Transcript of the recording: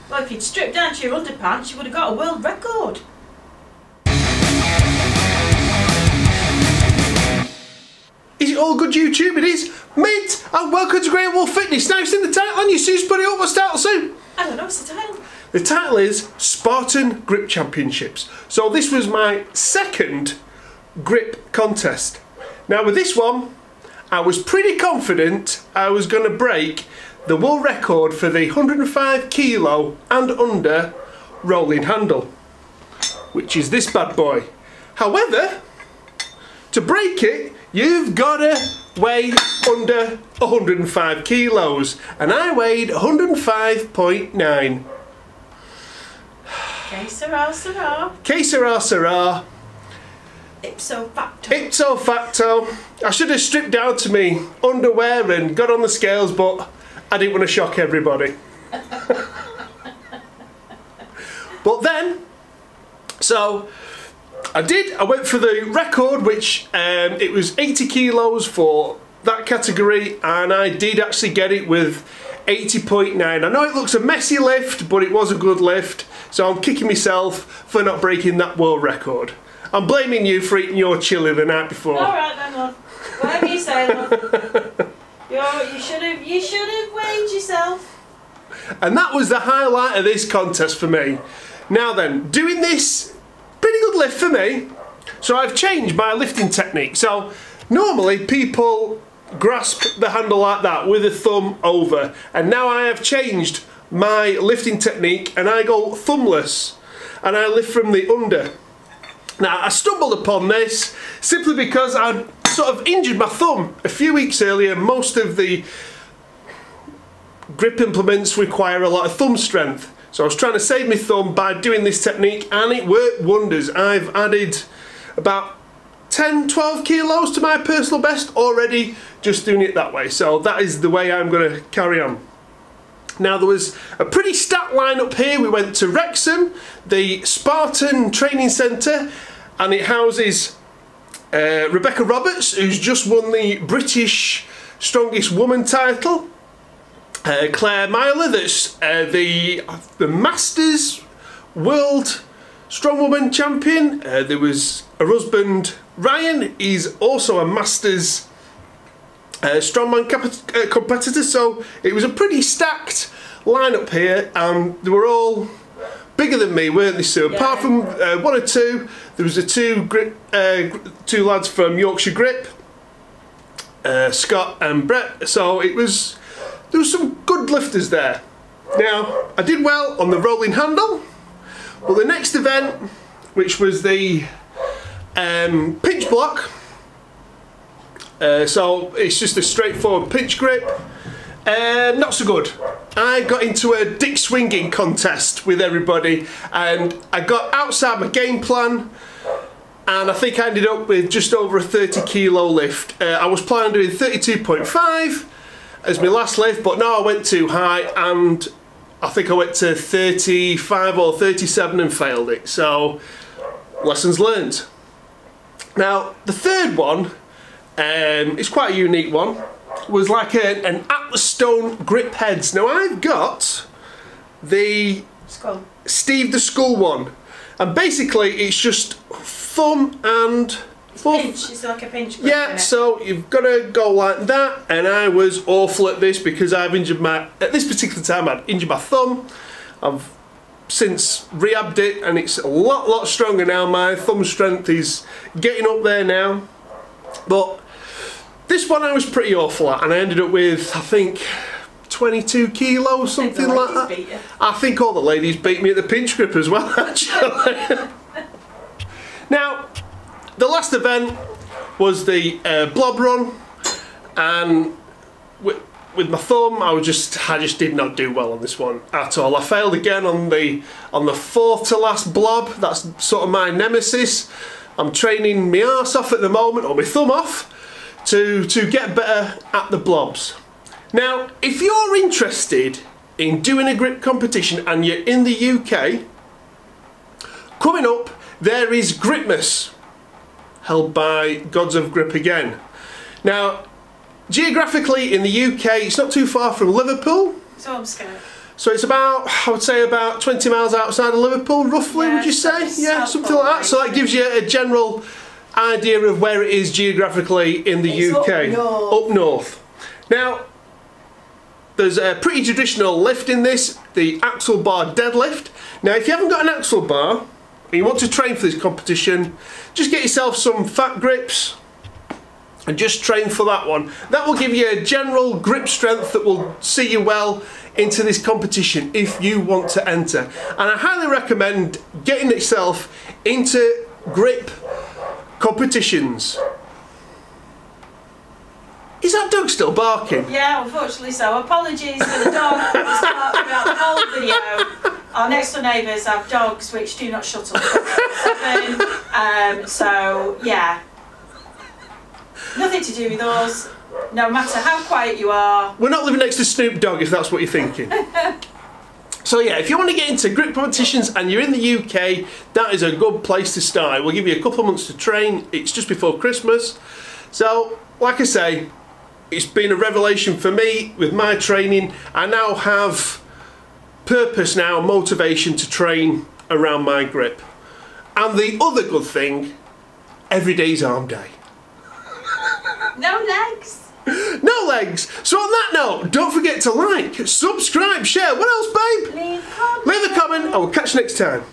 Well, if you'd stripped down to your underpants, you would have got a world record. Is it all good, YouTube? It is. Mate, and welcome to Great Wall Fitness. Now, it's in the title on your suits, put it up. What's the title, Sue? I don't know, what's the title? The title is Spartan Grip Championships. So this was my second grip contest. Now with this one, I was pretty confident I was going to break the world record for the 105 kilo and under rolling handle, which is this bad boy. However, to break it, you've got to weigh under 105 kilos, and I weighed 105.9. Que sera, sera. Que sera, sera. Ipso facto. Ipso facto. I should have stripped down to me underwear and got on the scales, but I didn't want to shock everybody. But then, so I went for the record, which it was 80 kilos for that category, and I did actually get it with 80.9. I know it looks a messy lift, but it was a good lift, so I'm kicking myself for not breaking that world record. I'm blaming you for eating your chili the night before. Alright then, love. Whatever you say, love. You should have weighed yourself. And that was the highlight of this contest for me. Now then, doing this, pretty good lift for me. So I've changed my lifting technique. So normally people grasp the handle like that with a thumb over, and now I have changed my lifting technique and I go thumbless and I lift from the under. Now I stumbled upon this simply because I sort of injured my thumb a few weeks earlier. Most of the grip implements require a lot of thumb strength, so I was trying to save my thumb by doing this technique, and it worked wonders. I've added about 10-12 kilos to my personal best already just doing it that way, so that is the way I'm going to carry on. Now there was a pretty stacked lineup here. We went to Wrexham, the Spartan training centre, and it houses Rebecca Roberts, who's just won the British Strongest Woman title, Claire Myler, that's the Masters World Strong Woman champion. There was her husband Ryan, he's also a Masters strongman competitor, so it was a pretty stacked lineup here, and they were all bigger than me, weren't they, Sue? Yeah. Apart from one or two, there was two lads from Yorkshire Grip, Scott and Brett, so there was some good lifters there. Now I did well on the rolling handle, but the next event, which was the pinch block, so it's just a straightforward pinch grip, not so good. I got into a dick swinging contest with everybody, and I got outside my game plan, and I think I ended up with just over a 30 kilo lift. I was planning on doing 32.5 as my last lift, but no, I went too high, and I think I went to 35 or 37 and failed it, so lessons learned. Now the third one, it's quite a unique one, was like an Atlas Stone grip heads. Now I've got the Steve the Skull one, and basically it's just thumb and pinch. It's like a pinch grip. Yeah, so you've got to go like that, and I was awful at this because I've injured at this particular time I'd injured my thumb. I've since rehabbed it, and it's a lot stronger now. My thumb strength is getting up there now, but this one I was pretty awful at, and I ended up with, I think, 22 kilos, something like that. I think all the ladies beat me at the pinch grip as well, actually. Now, the last event was the blob run, and with my thumb, I just did not do well on this one at all. I failed again on the fourth to last blob. That's sort of my nemesis. I'm training my arse off at the moment, or my thumb off, to get better at the blobs. Now, if you're interested in doing a grip competition and you're in the UK, coming up there is Gripmas, held by Gods of Grip again. Now, geographically in the UK, it's not too far from Liverpool. So I'm scared. So it's about, I would say about 20 miles outside of Liverpool, roughly, would you say? Yeah, something like that. So that gives you a general idea of where it is geographically in the UK. Up north. Now, there's a pretty traditional lift in this, the axle bar deadlift. Now, if you haven't got an axle bar, and you want to train for this competition, just get yourself some fat grips and just train for that one. That will give you a general grip strength that will see you well into this competition if you want to enter. And I highly recommend getting yourself into grip competitions. Is that dog still barking? Yeah, unfortunately so. Apologies for the dog that was barking throughout the whole video. Our next door neighbours have dogs which do not shut up. So, yeah. Nothing to do with us. No matter how quiet you are. We're not living next to Snoop Dogg if that's what you're thinking. So yeah, if you want to get into grip competitions and you're in the UK, that is a good place to start. We'll give you a couple of months to train. It's just before Christmas. So, like I say, it's been a revelation for me with my training. I now have purpose now, motivation to train around my grip. And the other good thing, every day's arm day. No legs. No legs. So on that note, don't forget to like, subscribe, share. What else, babe? Leave a comment. Leave a comment. I will catch you next time.